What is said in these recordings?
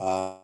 Uh,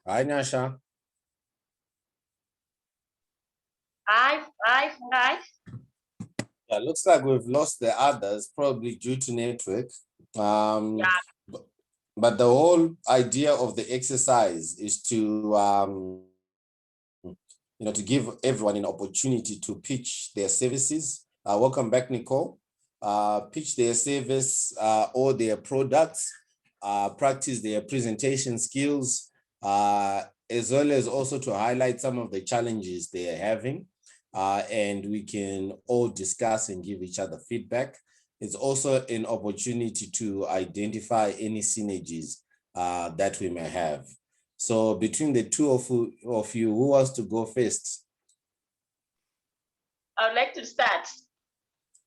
Hi, Nasha. Hi. Yeah, looks like we've lost the others, probably due to network. Yeah. But the whole idea of the exercise is to, to give everyone an opportunity to pitch their services. Welcome back, Nicole. Pitch their service or their products, practice their presentation skills, as well as also to highlight some of the challenges they are having. And we can all discuss and give each other feedback. It's also an opportunity to identify any synergies that we may have. So between the two of you, who wants to go first? I would like to start.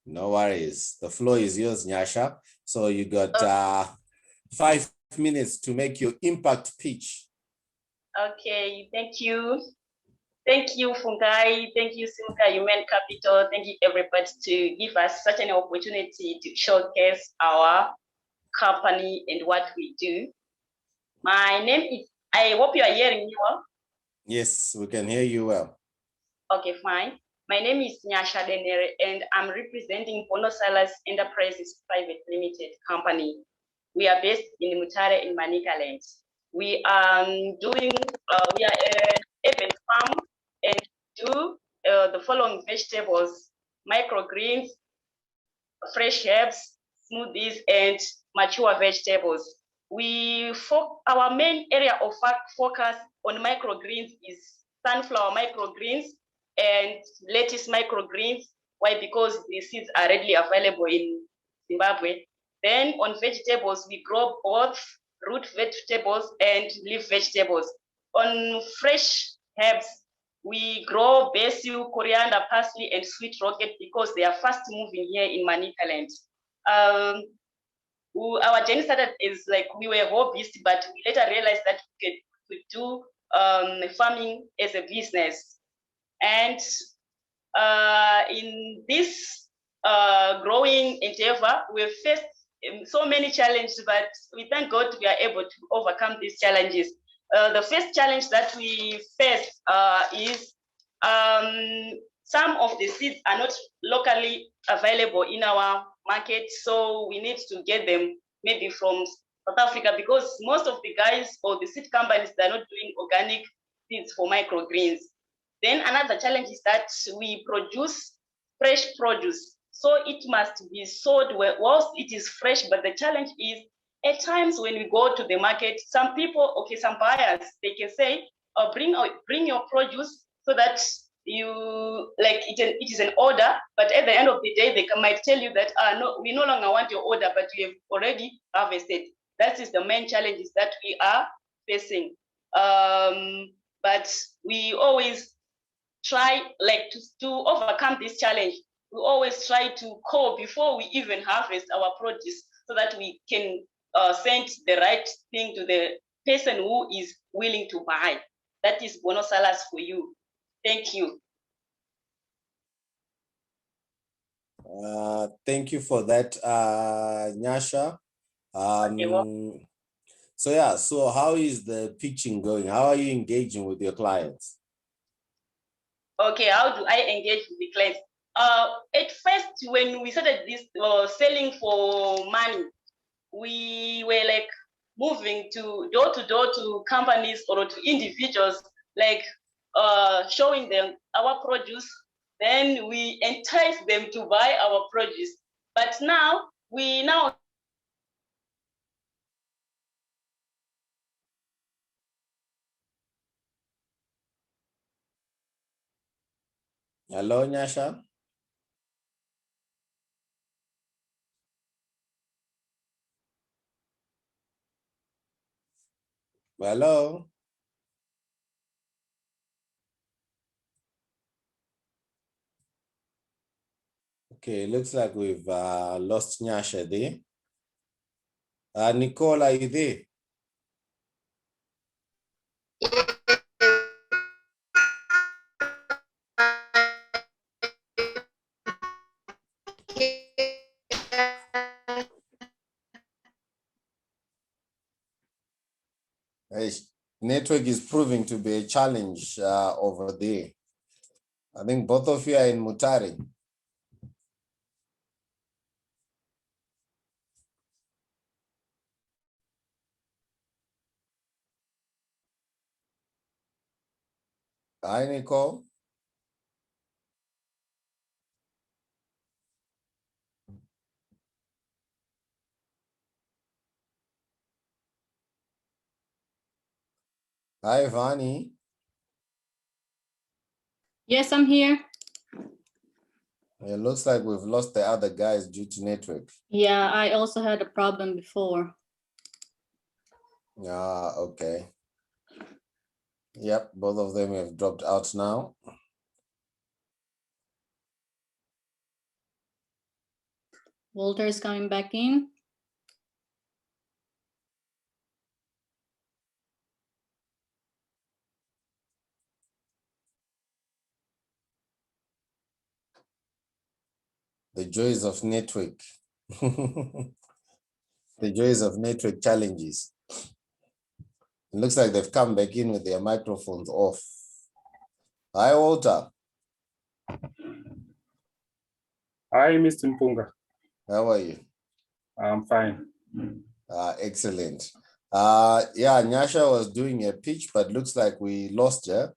No worries. The floor is yours, Nyasha. So you got 5 minutes to make your impact pitch. Okay, thank you. Thank you, Fungai. Thank you, Simuka, Human Capital. Thank you, everybody, to give us such an opportunity to showcase our company and what we do. My name is, I hope you are hearing me well. Yes, we can hear you well. Okay, fine. My name is Nyasha Denere, and I'm representing Bonosalas Enterprises Private Limited Company. We are based in Mutare in Manicaland. We are we are an urban farm and do the following vegetables: microgreens, fresh herbs, smoothies, and mature vegetables. Our main area of focus on microgreens is sunflower microgreens and lettuce microgreens. Why? Because the seeds are readily available in Zimbabwe. Then on vegetables, we grow both root vegetables and leaf vegetables. On fresh herbs, we grow basil, coriander, parsley, and sweet rocket because they are fast moving here in Manicaland. Our journey started is like we were hobbyists, but we later realized that we could do farming as a business. And in this growing endeavor, we faced so many challenges, but we thank God we are able to overcome these challenges. The first challenge that we face is some of the seeds are not locally available in our market, so we need to get them maybe from South Africa, because most of the guys or the seed companies, they're not doing organic seeds for microgreens. Then another challenge is that we produce fresh produce, so it must be sold whilst it is fresh. But the challenge is, at times when we go to the market, some people, okay, some buyers, they can say, bring your produce so that you like it is an order, but at the end of the day they might tell you that no, we no longer want your order, but we have already harvested. That is the main challenges that we are facing. But we always try like to overcome this challenge. We always try to call before we even harvest our produce so that we can send the right thing to the person who is willing to buy. That is bonus salas for you. Thank you. Thank you for that, Nyasha. So how is the pitching going? How are you engaging with your clients? Okay, how do I engage with the clients? At first, when we started this selling for money, we were like moving to door to companies or to individuals, like showing them our produce. Then we entice them to buy our produce. But now we now Hello, Nyasha. Hello. Okay, looks like we've lost Nyasha there. Nicole, are you there? Network is proving to be a challenge over there. I think both of you are in Mutare. Hi, Nicole. Hi, Vani. Yes, I'm here. It looks like we've lost the other guys due to network. Yeah, I also had a problem before. Yeah, okay. Yep, both of them have dropped out now. Walter is coming back in. The joys of network. The joys of network challenges. It looks like they've come back in with their microphones off. Hi, Walter. Hi, Mr. Mpunga. How are you? I'm fine. Excellent. Yeah, Nyasha was doing a pitch, but looks like we lost her.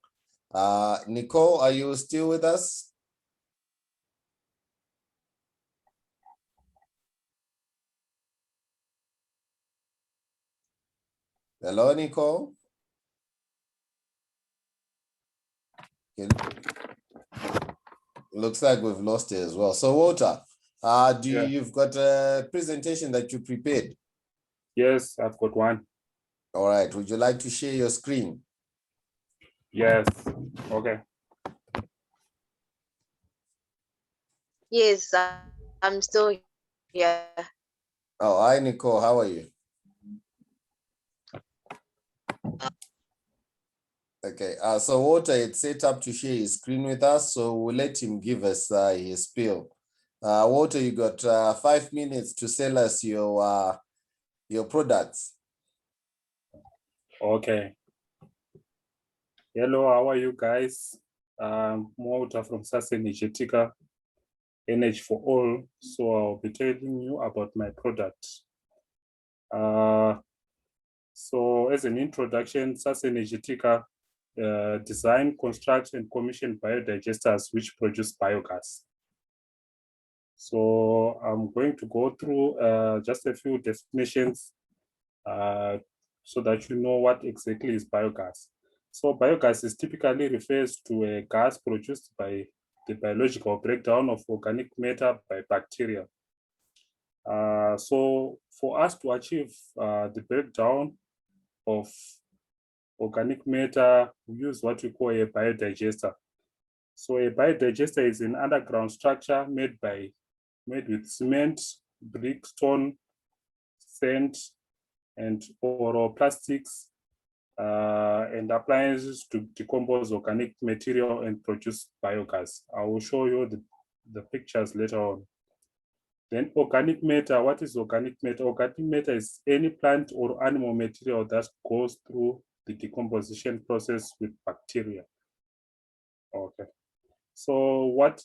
Nicole, are you still with us? Hello, Nicole. Okay. Looks like we've lost her as well. So, Walter, you've got a presentation that you prepared? Yes, I've got one. All right. Would you like to share your screen? Yes. Okay. Yes, I'm still here. Oh, hi, Nicole. How are you? Okay. So Walter is set up to share his screen with us, so we'll let him give us his spiel. Walter, you got 5 minutes to sell us your products. Okay. Hello, how are you guys? Walter from SAS Energetica, Energy for All. So I'll be telling you about my product. So as an introduction, SAS Energetica design, construct, and commission biodigesters which produce biogas. So I'm going to go through just a few definitions so that you know what exactly is biogas. So biogas is typically refers to a gas produced by the biological breakdown of organic matter by bacteria. So for us to achieve the breakdown of organic matter, we use what we call a biodigester. So a biodigester is an underground structure made with cement, brick, stone, sand, and or plastics and appliances to decompose organic material and produce biogas. I will show you the pictures later on. Then organic matter, what is organic matter? Organic matter is any plant or animal material that goes through the decomposition process with bacteria. Okay. So what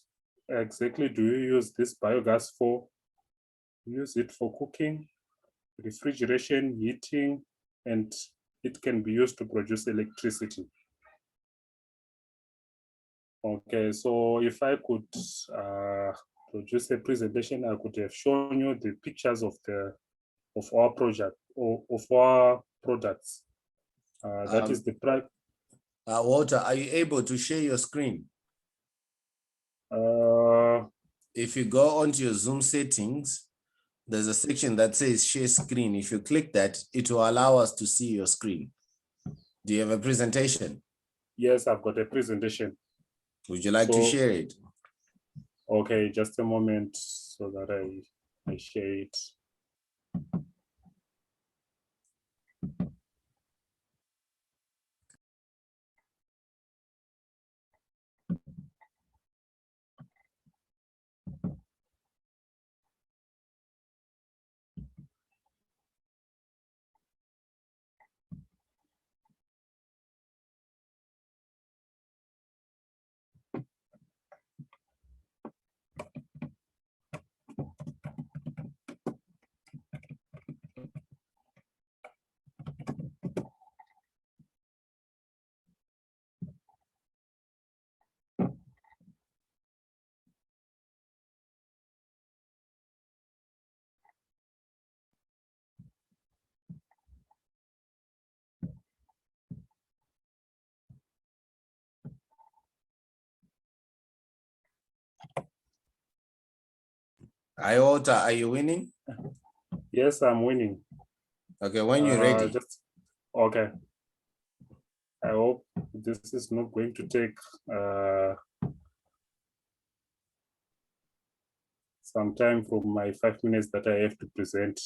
exactly do you use this biogas for? Use it for cooking, refrigeration, heating, and it can be used to produce electricity. Okay, so if I could produce a presentation, I could have shown you the pictures of our project or of our products. That is the price. Walter, are you able to share your screen? If you go onto your Zoom settings, there's a section that says share screen. If you click that, it will allow us to see your screen. Do you have a presentation? Yes, I've got a presentation. Would you like to So- share it? Okay, just a moment so that I share it. Iota, are you winning? Yes, I'm winning. Okay, when you're ready. Okay. I hope this is not going to take some time from my 5 minutes that I have to present.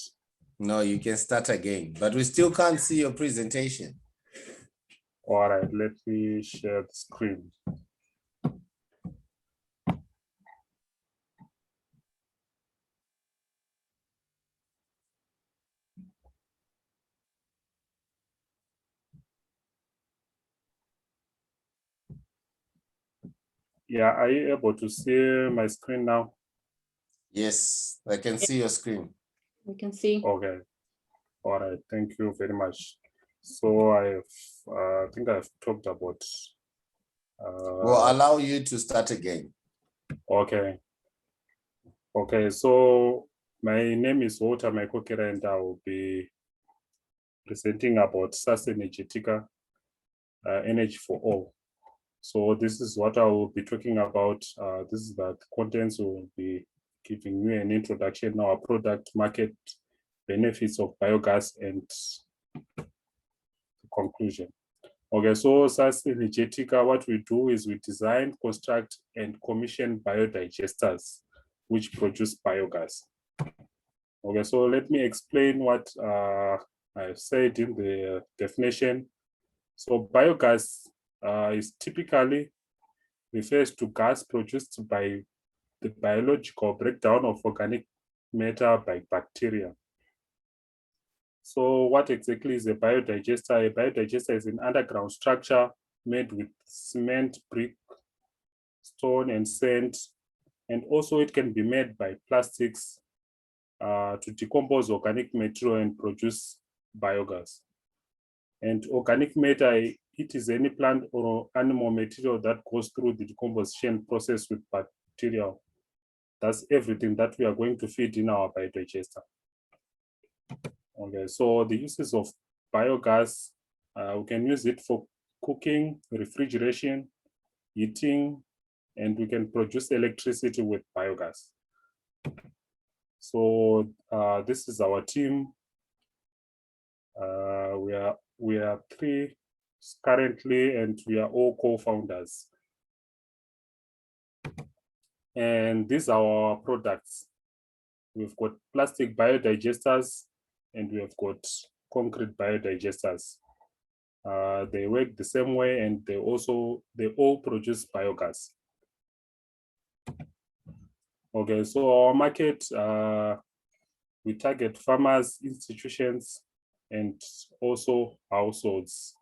No, you can start again, but we still can't see your presentation. All right, let me share the screen. Yeah, are you able to see my screen now? Yes, I can see your screen. We can see. Okay. All right, thank you very much. So I think I've talked about. We'll allow you to start again. Okay. Okay, so my name is Walter Maikokera and I will be presenting about SAS Energetica, Energy for All. So this is what I will be talking about. This is the contents. Will be giving you an introduction, our product, market, benefits of biogas, and conclusion. Okay, so SAS Energetica, what we do is we design, construct, and commission biodigesters, which produce biogas. Okay, so let me explain what I've said in the definition. So biogas is typically refers to gas produced by the biological breakdown of organic matter by bacteria. So what exactly is a biodigester? A biodigester is an underground structure made with cement, brick, stone, and sand. And also it can be made by plastics to decompose organic material and produce biogas. And organic matter, it is any plant or animal material that goes through the decomposition process with bacteria. That's everything that we are going to feed in our biodigester. Okay, so the uses of biogas, we can use it for cooking, refrigeration, heating, and we can produce electricity with biogas. So this is our team. We are 3 currently, and we are all co-founders. And these are our products. We've got plastic biodigesters, and we have got concrete biodigesters. They work the same way, and they all produce biogas. Okay, so our market, we target farmers, institutions, and also households.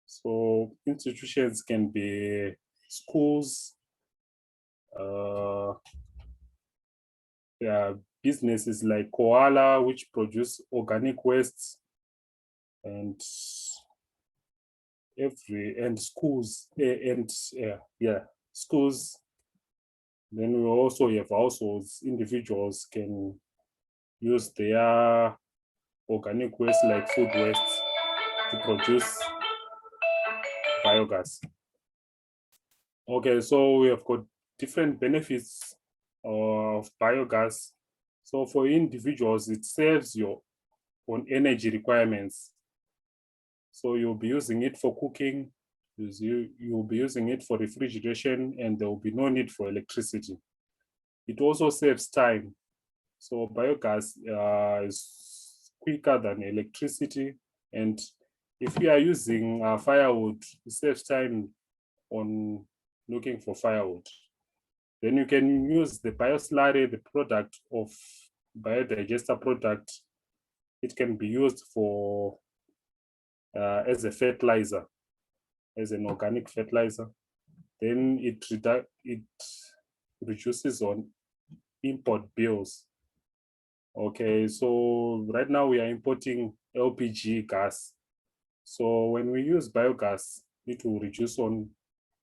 So institutions can be schools, businesses like Koala, which produce organic wastes, and schools schools. Then we also have households. Individuals can use their organic waste like food waste to produce biogas. Okay, so we have got different benefits of biogas. So for individuals, it saves your own energy requirements. So you'll be using it for cooking, you'll be using it for refrigeration, and there will be no need for electricity. It also saves time. So biogas is quicker than electricity. And if you are using firewood, it saves time on looking for firewood. Then you can use the bioslurry, the product of biodigester product. It can be used for as a fertilizer, as an organic fertilizer. Then it reduces on import bills. Okay, so right now we are importing LPG gas. So when we use biogas, it will reduce on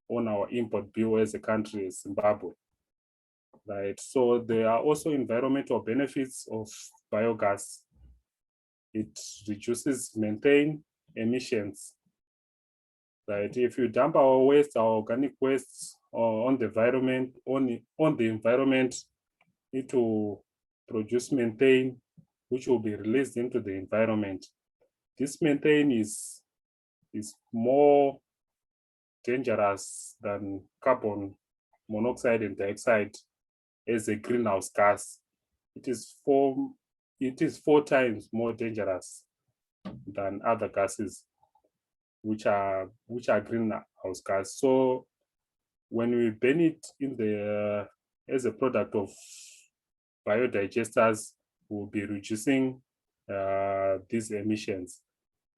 our import bill as a country, as Zimbabwe. Right, so there are also environmental benefits of biogas. It reduces methane emissions. Right, if you dump our waste, our organic waste on the environment, on the environment, it will produce methane, which will be released into the environment. This methane is more dangerous than carbon monoxide and dioxide as a greenhouse gas. It is 4 times more dangerous than other gases, which are greenhouse gas. So when we burn it in the as a product of biodigesters, we'll be reducing these emissions.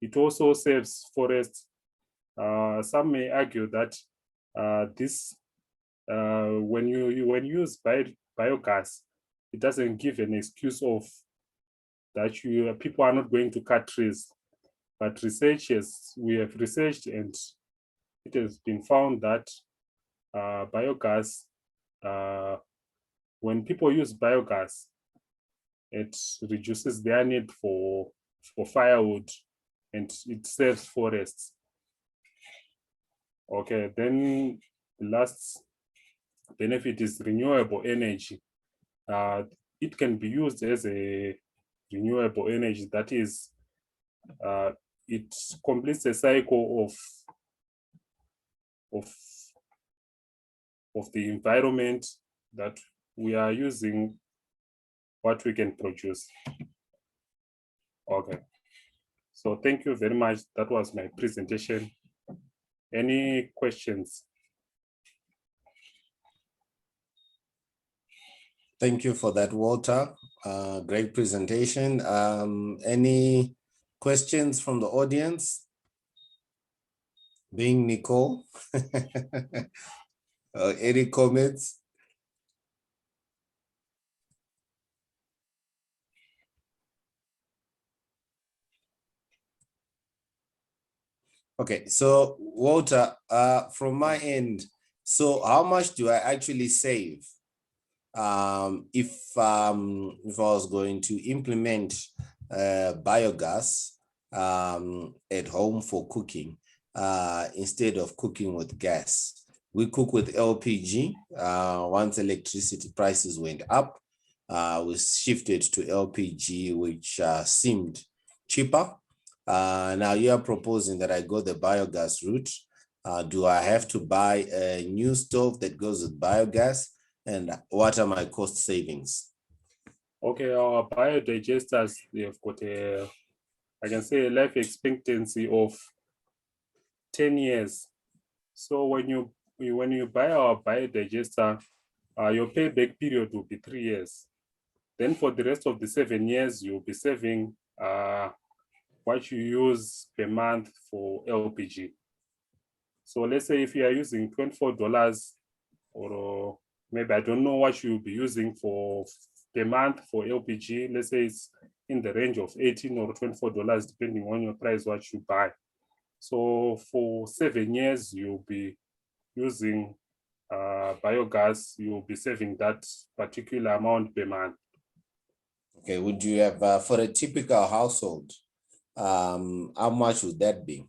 It also saves forests. Some may argue that when you use biogas, it doesn't give an excuse of that people are not going to cut trees. But we have researched, and it has been found that biogas, when people use biogas, it reduces their need for firewood, and it saves forests. Okay, then the last benefit is renewable energy. It can be used as a renewable energy. That is, it completes a cycle of the environment that we are using what we can produce. Okay, so thank you very much. That was my presentation. Any questions? Thank you for that, Walter. Great presentation. Any questions from the audience? Being Nicole? Any comments? Okay, so Walter, from my end, so how much do I actually save if I was going to implement biogas at home for cooking instead of cooking with gas? We cook with LPG. Once electricity prices went up, we shifted to LPG, which seemed cheaper. Now you are proposing that I go the biogas route. Do I have to buy a new stove that goes with biogas? And what are my cost savings? Okay, our biodigesters, they've got I can say a life expectancy of 10 years. So when you buy our biodigester, your payback period will be 3 years. Then for the rest of the 7 years, you'll be saving what you use per month for LPG. So let's say if you are using $24, or maybe I don't know what you'll be using for per month for LPG. Let's say it's in the range of $18 or $24, depending on your price, what you buy. So for 7 years, you'll be using biogas, you'll be saving that particular amount per month. Okay, would you have, for a typical household, how much would that be?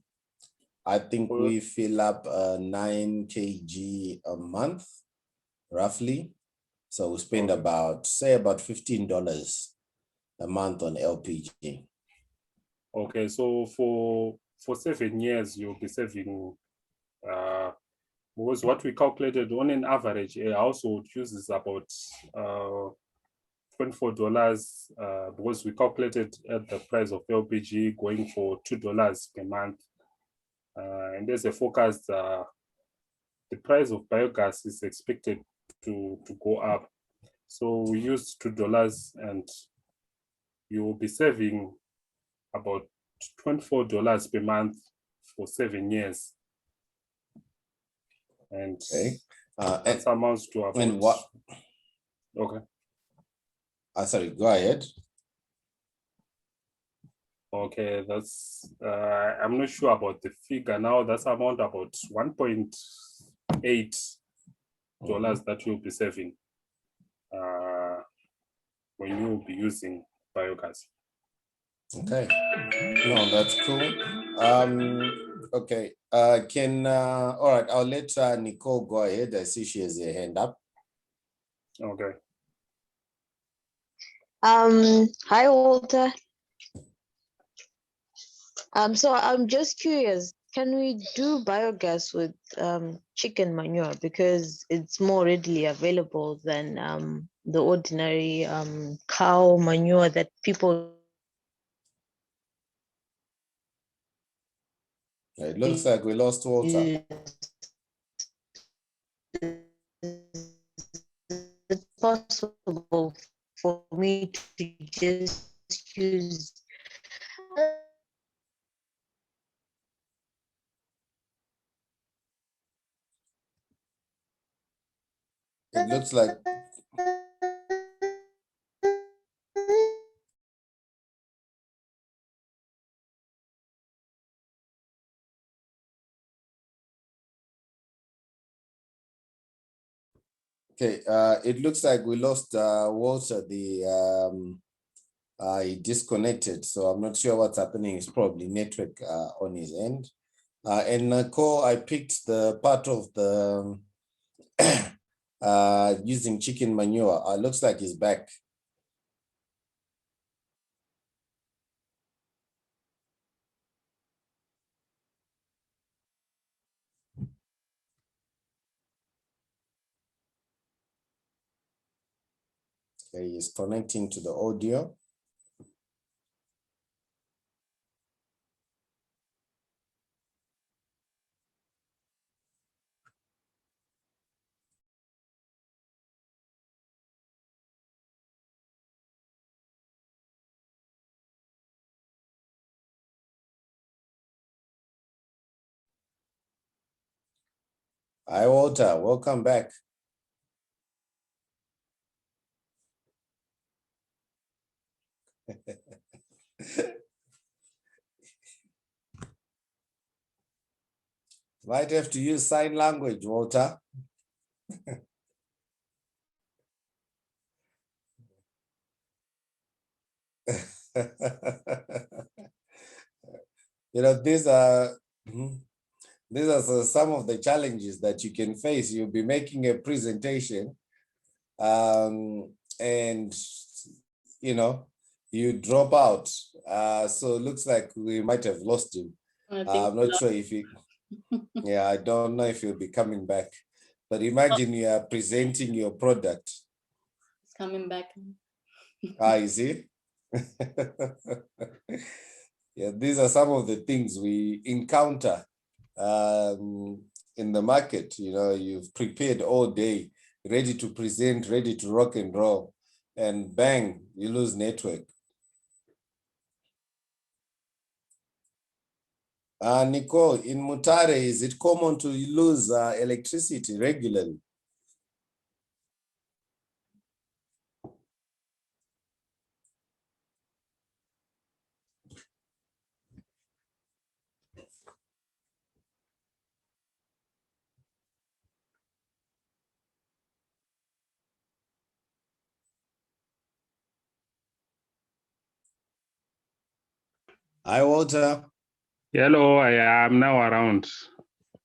I think we fill up 9 kg a month, roughly. So we spend about $15 a month on LPG. Okay, so for for 7 years, you'll be saving, because what we calculated on an average, a household uses about $24, because we calculated at the price of LPG going for $2 per month. And there's a forecast, the price of biogas is expected to go up. So we used $2 and you will be saving about $24 per month for 7 years. And Okay. that amounts to about, And what? okay. Sorry, go ahead. Okay, that's, I'm not sure about the figure now. That's amount about $1.8 that you'll be saving when you'll be using biogas. Okay. No, that's cool. Okay. All right, I'll let Nicole go ahead. I see she has a hand up. Okay. Hi, Walter. So I'm just curious, can we do biogas with chicken manure because it's more readily available than the ordinary cow manure that people It looks like we lost Walter. use? Is it possible for me to just use It looks like okay. It looks like we lost Walter. He disconnected, so I'm not sure what's happening. It's probably network on his end. And Nicole, I picked the part of the using chicken manure. Looks like he's back. Okay, he's connecting to the audio. Hi, Walter. Welcome back. Might have to use sign language, Walter. You know, these are some of the challenges that you can face. You'll be making a presentation, and you know, you drop out. So it looks like we might have lost him. I'm not sure if he. Yeah, I don't know if he'll be coming back. But imagine you are presenting your product. It's coming back. You see? Yeah, these are some of the things we encounter in the market. You know, you've prepared all day, ready to present, ready to rock and roll, and bang, you lose network. Nicole, in Mutare, is it common to lose electricity regularly? Hi, Walter. Hello, I am now around.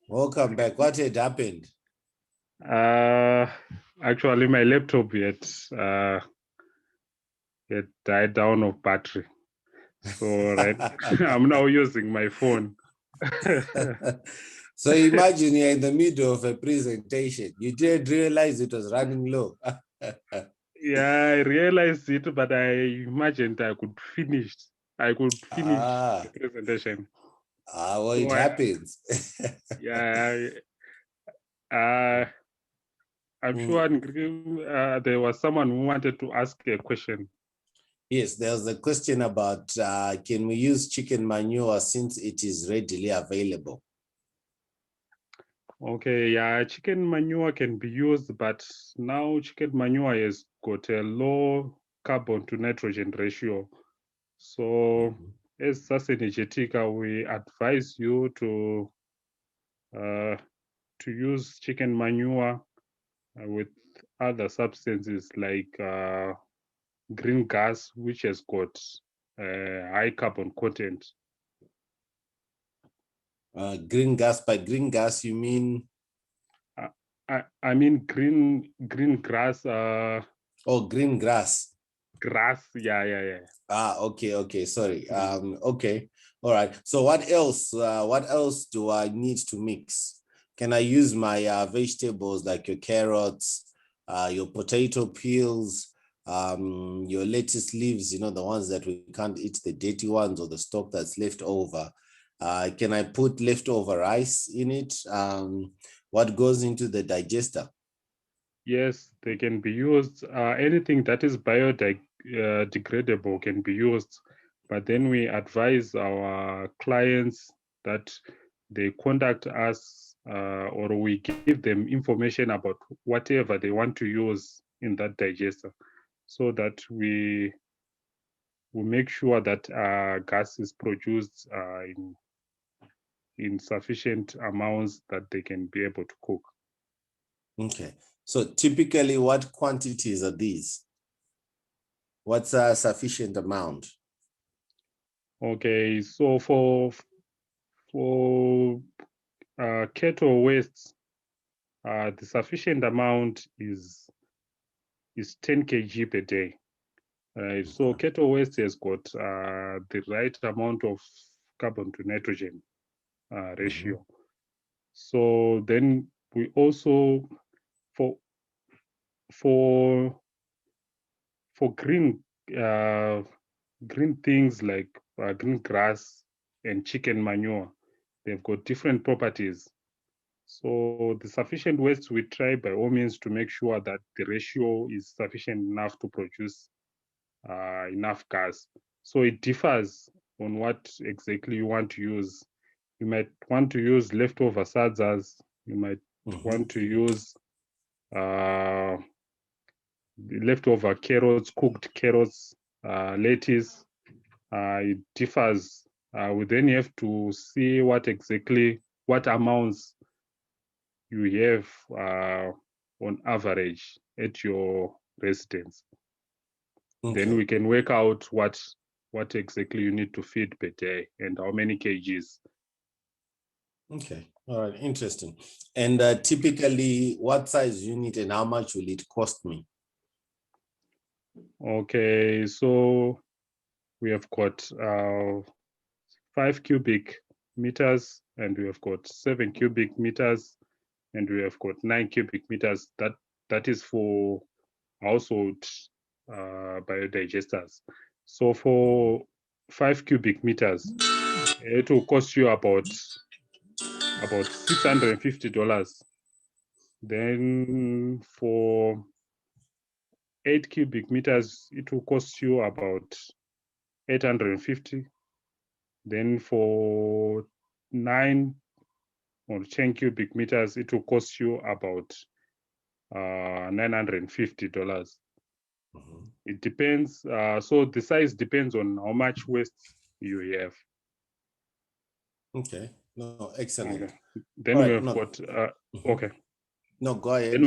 Welcome back. What had happened? Actually, my laptop it died down of battery. So right, I'm now using my phone. So imagine you're in the middle of a presentation. You didn't realize it was running low. Yeah, I realized it, but I imagined I could finish. I could finish Ah, the presentation. well, So it happens. yeah, I'm sure there was someone who wanted to ask a question. Yes, there's a question about can we use chicken manure since it is readily available? Okay, yeah, chicken manure can be used, but now chicken manure has got a low carbon to nitrogen ratio. So as Sasenergetica, we advise you to use chicken manure with other substances like green gas, which has got high carbon content. Green gas, by green gas, you mean? I mean green grass. Oh, green grass. Grass, yeah. Okay, sorry. Okay, all right. So what else? What else do I need to mix? Can I use my vegetables like your carrots, your potato peels, your lettuce leaves, you know, the ones that we can't eat, the dirty ones or the stock that's left over? Can I put leftover rice in it? What goes into the digester? Yes, they can be used. Anything that is biodegradable can be used, but then we advise our clients that they contact us or we give them information about whatever they want to use in that digester, so that we make sure that gas is produced in sufficient amounts that they can be able to cook. Okay. So typically, what quantities are these? What's a sufficient amount? Okay, so for cattle waste, the sufficient amount is 10 kg per day. So cattle waste has got the right amount of carbon to nitrogen ratio. So then we also for green green things like green grass and chicken manure, they've got different properties. So the sufficient waste, we try by all means to make sure that the ratio is sufficient enough to produce enough gas. So it differs on what exactly you want to use. You might want to use leftover sadzas. You might want to use leftover carrots, cooked carrots, lettuce. It differs. We then have to see what amounts you have on average at your residence. Okay. Then we can work out what exactly you need to feed per day and how many kgs. Okay. All right. Interesting. And typically, what size unit and how much will it cost me? Okay, so we have got 5 cubic meters, and we have got 7 cubic meters, and we have got 9 cubic meters. That is for household biodigesters. So for 5 cubic meters, it will cost you about $650. Then for 8 cubic meters, it will cost you about 850. Then for 9 or 10 cubic meters, it will cost you about $950. It depends. So the size depends on how much waste you have. Okay. No, excellent. Okay. Then All we right, have no. got okay. No, go ahead.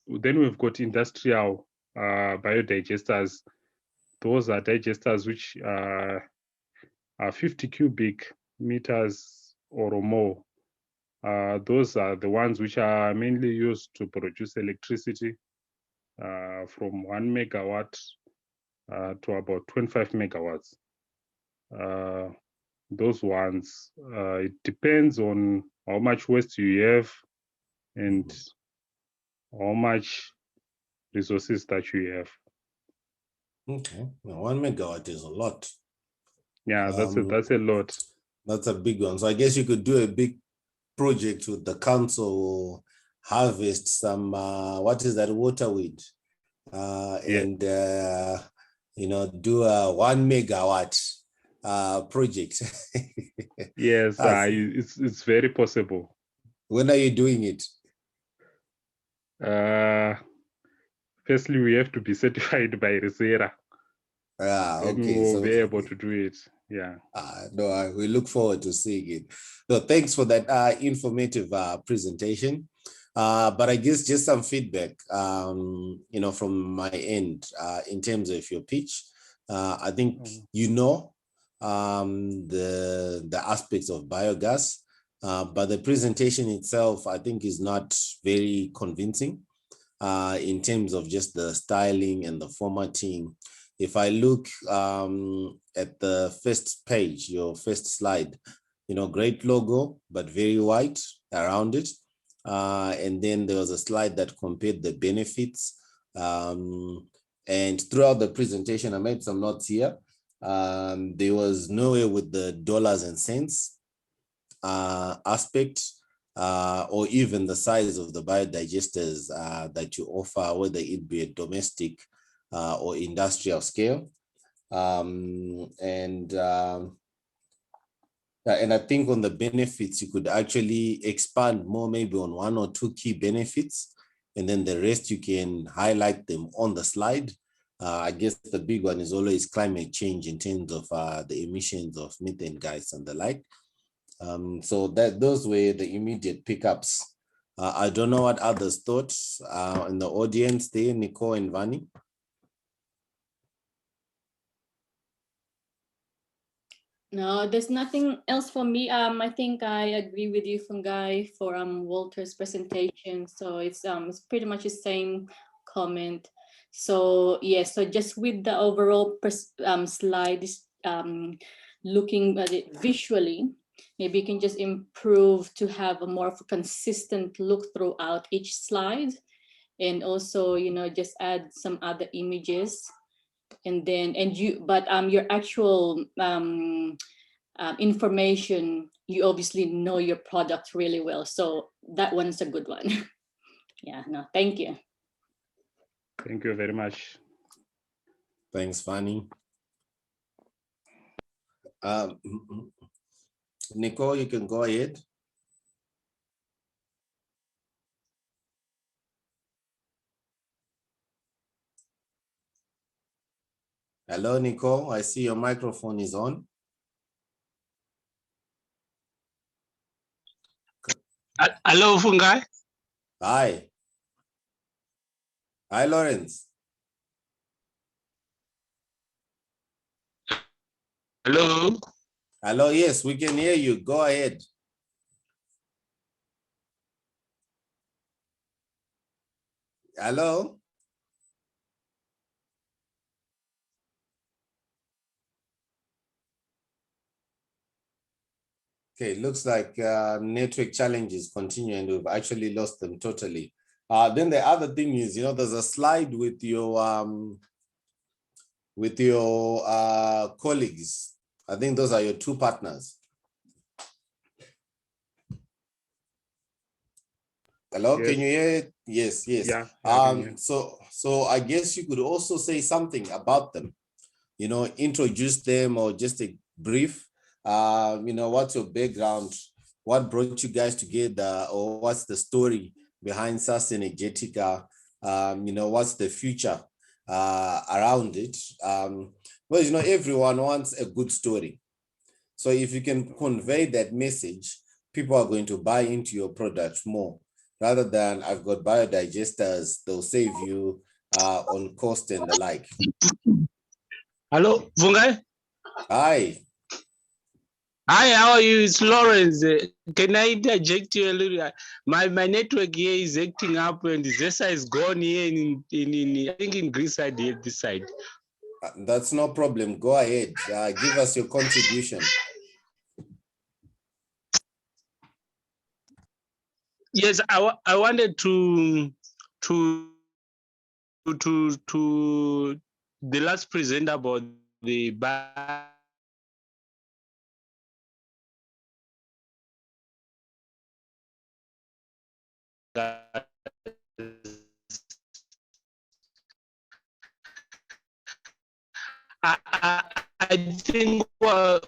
Then we've got industrial biodigesters. Those are digesters which are 50 cubic meters or more. Those are the ones which are mainly used to produce electricity from 1 megawatt to about 25 megawatts. those ones. It depends on how much waste you have and how much resources that you have. Okay, now 1 megawatt is a lot. Yeah, that's a lot. That's a big one. So I guess you could do a big project with the council, harvest some, what is that, waterweed, and, do a 1 megawatt project. Yes, it's very possible. When are you doing it? Firstly, we have to be certified by Resera. Okay. We'll So be able to do it. Yeah. no, we look forward to seeing it. So thanks for that informative presentation. But I guess just some feedback, from my end in terms of your pitch. I think the aspects of biogas, but the presentation itself, I think, is not very convincing in terms of just the styling and the formatting. If I look at the first page, your first slide, great logo, but very white around it. And then there was a slide that compared the benefits. And throughout the presentation, I made some notes here. There was nowhere with the dollars and cents aspect, or even the size of the biodigesters that you offer, whether it be a domestic or industrial scale. And I think on the benefits, you could actually expand more, maybe on 1 or 2 key benefits, and then the rest you can highlight them on the slide. I guess the big one is always climate change in terms of the emissions of methane gas and the like. So those were the immediate pickups. I don't know what others thought in the audience there, Nicole and Vani. No, there's nothing else for me. I think I agree with you, Fungai, for Walter's presentation. So it's pretty much the same comment. So so just with the overall slide, looking at it visually, maybe you can just improve to have a more of a consistent look throughout each slide, and also just add some other images. And then your actual information, you obviously know your product really well, so that one's a good one. Yeah, no, thank you. Thank you very much. Thanks, Fanny. Nicole, you can go ahead. Hello, Nicole. I see your microphone is on. Hello, Fungai. Hi. Hi, Lawrence. Hello. Hello, yes, we can hear you. Go ahead. Hello. Okay, looks like network challenges continue and we've actually lost them totally. Then the other thing is, there's a slide with your colleagues. I think those are your 2 partners. Hello, yes. Can you hear it? Yes, yes. Yeah, so I guess you could also say something about them, introduce them, or just a brief, what's your background, what brought you guys together, or what's the story behind Sustaenergetica, what's the future around it. Well, everyone wants a good story. So if you can convey that message, people are going to buy into your product more, rather than I've got biodigesters, they'll save you on cost and the like. Hello, Fungai. Hi. Hi, how are you? It's Lawrence. Can I interject you a little? My network here is acting up, and Zesa is gone here in I think in Greece side here, this side. That's no problem. Go ahead. Give us your contribution. Yes, I wanted to the last presenter about the I think what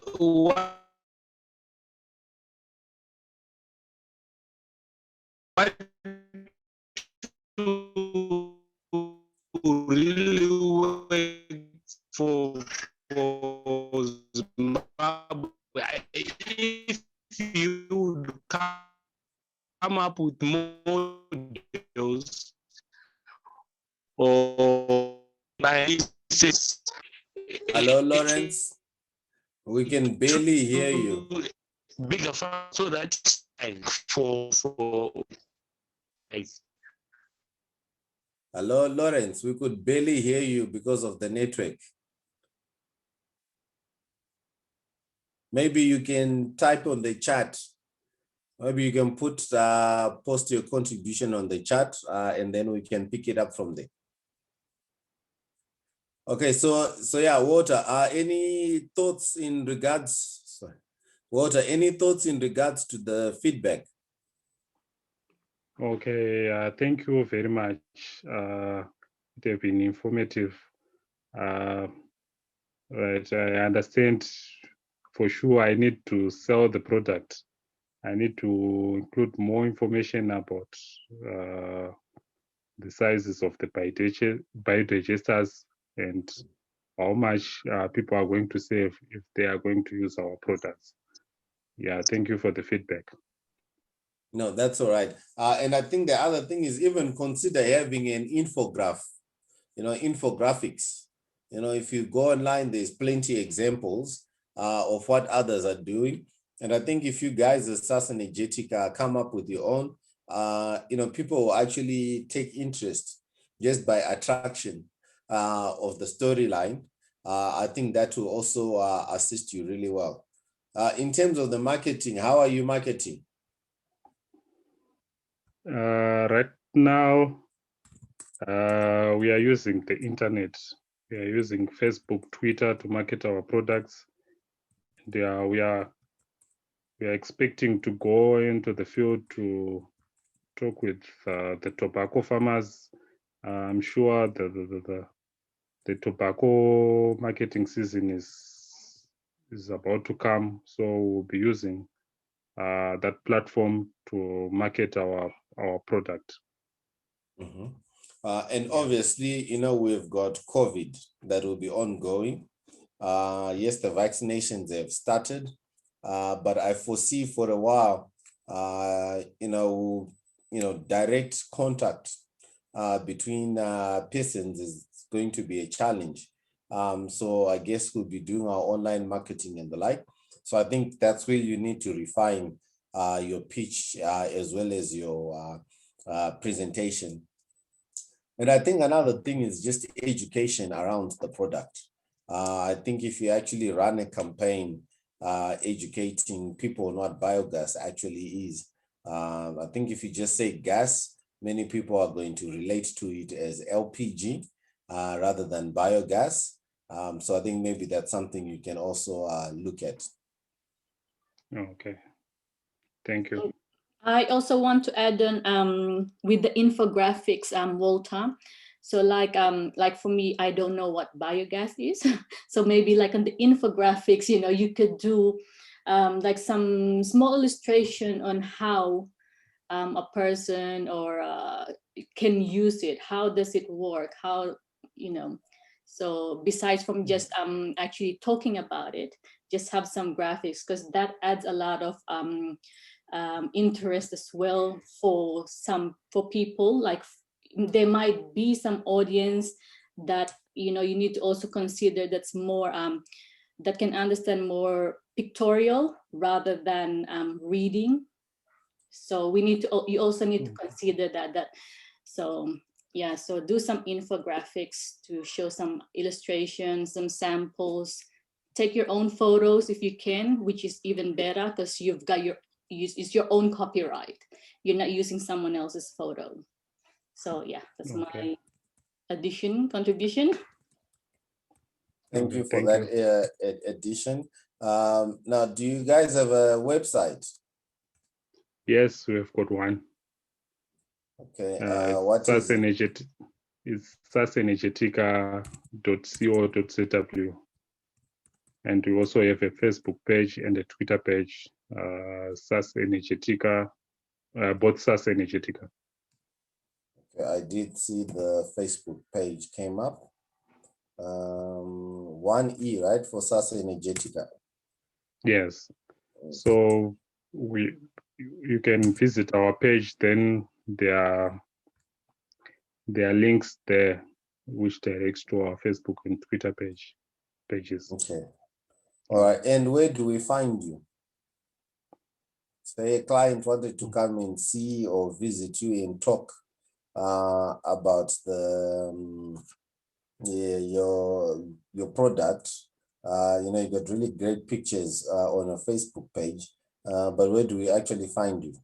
really work for Zimbabwe, if you would come up with models or by Hello, Lawrence. We can barely hear you. bigger so that for Hello, Lawrence. We could barely hear you because of the network. Maybe you can type on the chat. Maybe you can post your contribution on the chat, and then we can pick it up from there. Okay, so yeah, Walter, any thoughts in regards? Sorry, Walter, any thoughts in regards to the feedback? Okay, thank you very much. It has been informative. Right, I understand for sure I need to sell the product. I need to include more information about the sizes of the biodigesters and how much people are going to save if they are going to use our products. Yeah, thank you for the feedback. No, that's all right. And I think the other thing is even consider having an infographic, infographics. If you go online, there's plenty examples of what others are doing. And I think if you guys as SAS and Egetic come up with your own, people will actually take interest just by attraction of the storyline. I think that will also assist you really well. In terms of the marketing, how are you marketing? Right now, we are using the internet. We are using Facebook, Twitter to market our products. We are expecting to go into the field to talk with the tobacco farmers. I'm sure the tobacco marketing season is about to come, so we'll be using that platform to market our product. Mm-hmm. And obviously, we've got COVID that will be ongoing. Yes, the vaccinations have started, but I foresee for a while, direct contact between persons is going to be a challenge. So I guess we'll be doing our online marketing and the like. So I think that's where you need to refine your pitch as well as your presentation. And I think another thing is just education around the product. I think if you actually run a campaign educating people on what biogas actually is, I think if you just say gas, many people are going to relate to it as LPG rather than biogas. So I think maybe that's something you can also look at. Okay, thank you. I also want to add on with the infographics, Walter. So like for me, I don't know what biogas is. So maybe like on the infographics, you could do like some small illustration on how a person or can use it. How does it work? How, so besides from just actually talking about it, just have some graphics, because that adds a lot of interest as well for people. Like there might be some audience that you need to also consider that's more that can understand more pictorial rather than reading. So you also need to consider that. So yeah, so do some infographics to show some illustrations, some samples. Take your own photos if you can, which is even better because you've got your it's your own copyright. You're not using someone else's photo. So yeah, that's Okay. my contribution. Thank Okay, you for thank that addition. Now, do you guys have a website? Yes, we have got one. Okay, It's what is it? It's sasenergetica.co.zw. And we also have a Facebook page and a Twitter page, SAS Energetica, both SAS Energetica. Okay, I did see the Facebook page came up. 1E, right, for SAS Energetica. Yes. So you can visit our page, then there are links there which directs to our Facebook and Twitter pages. Okay. All right. And where do we find you? Say a client wanted to come and see or visit you and talk about your product. You got really great pictures on your Facebook page, but where do we actually find you?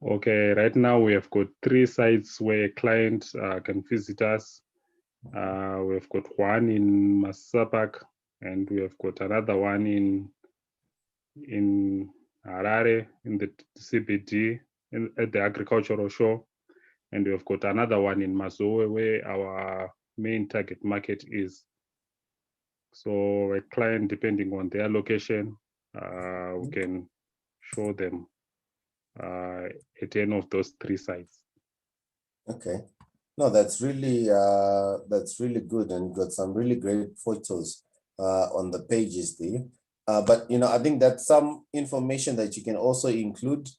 Okay, right now we have got 3 sites where a client can visit us. We've got one in Masapak, and we have got another one in Harare, in the CBD, at the agricultural show, and we've got another one in Mazoe, where our main target market is. So a client, depending on their location, we can show them at any of those 3 sites. Okay. No, that's really good, and got some really great photos on the pages there. But I think that's some information that you can also include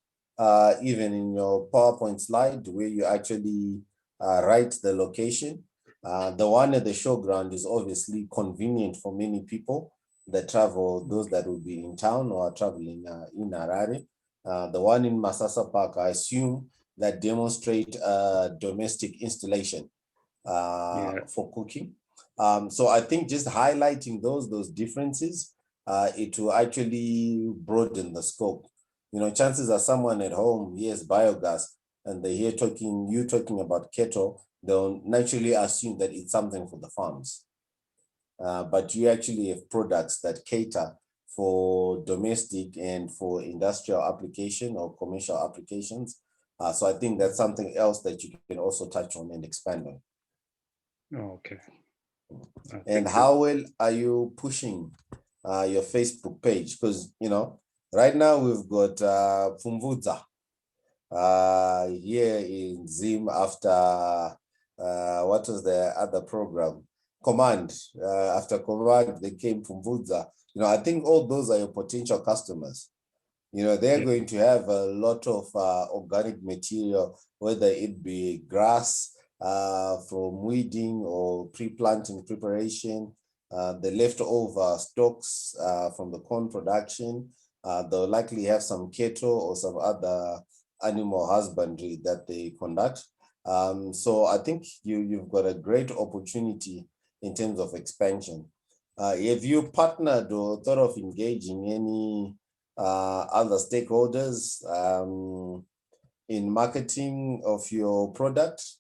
even in your PowerPoint slide, where you actually write the location. The one at the showground is obviously convenient for many people that travel, those that will be in town or are traveling in Harare. The one in Masasa Park, I assume, that demonstrate domestic installation for cooking. So I think just highlighting those differences, it will actually broaden the scope. Chances are someone at home hears biogas and they hear you talking about kettle, they'll naturally assume that it's something for the farms. But you actually have products that cater for domestic and for industrial application or commercial applications. So I think that's something else that you can also touch on and expand on. Okay. And how well are you pushing your Facebook page? Because, right now we've got Pfumvudza here in Zim after, what was the other program? Command. After Command, they came Pfumvudza. I think all those are your potential customers. They're going to have a lot of organic material, whether it be grass from weeding or pre-planting preparation, the leftover stocks from the corn production. They'll likely have some cattle or some other animal husbandry that they conduct. So I think you've got a great opportunity in terms of expansion. Have you partnered or thought of engaging any other stakeholders in marketing of your product?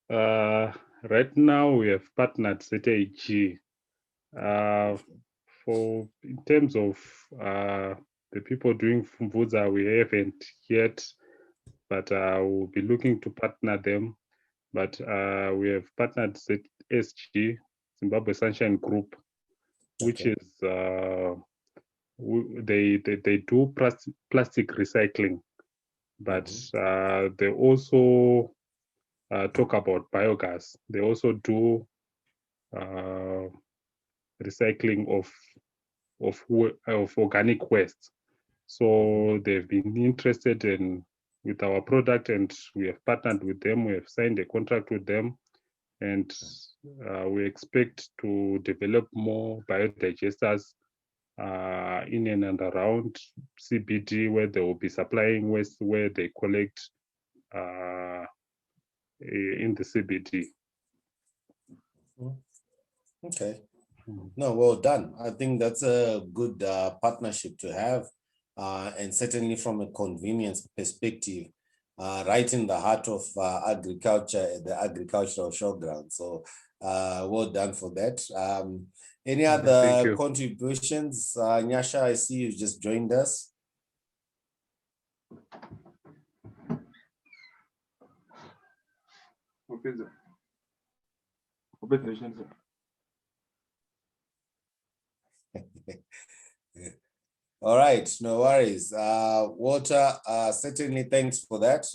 Right now we have partnered ZAG for in terms of the people doing Pfumvudza, we haven't yet, but we'll be looking to partner them. But we have partnered ZSG, Zimbabwe Sunshine Group, which is they do plastic recycling, but they also talk about biogas. They also do recycling of organic waste. So they've been interested with our product, and we have partnered with them. We have signed a contract with them, and we expect to develop more biodigesters in and around CBD, where they will be supplying waste where they collect in the CBD. Okay. No, well done. I think that's a good partnership to have. And certainly from a convenience perspective, right in the heart of agriculture, at the agricultural showground. So well done for that. Any Thank other you. contributions? Nyasha, I see you just joined us. All right, no worries. Walter, certainly thanks for that.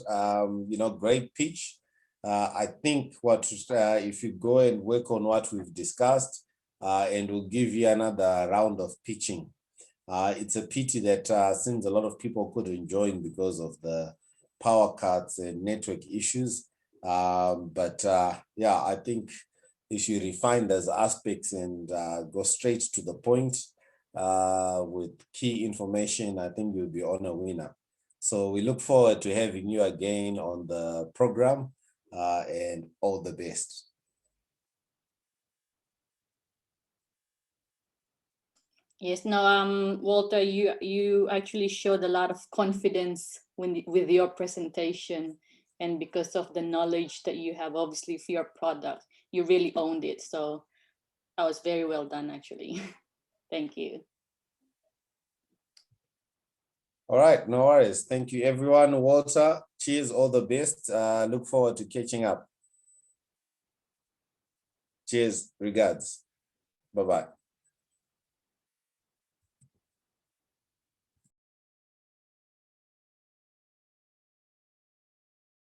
Great pitch. I think if you go and work on what we've discussed, and we'll give you another round of pitching. It's a pity that since a lot of people couldn't join because of the power cuts and network issues. Yeah, I think if you refine those aspects and go straight to the point with key information, I think you'll be on a winner. So we look forward to having you again on the program, and all the best. Yes, no, Walter, you actually showed a lot of confidence with your presentation, and because of the knowledge that you have, obviously, for your product, you really owned it. So that was very well done, actually. Thank you. All right, no worries. Thank you, everyone. Walter, cheers, all the best. Look forward to catching up. Cheers, regards. Bye-bye.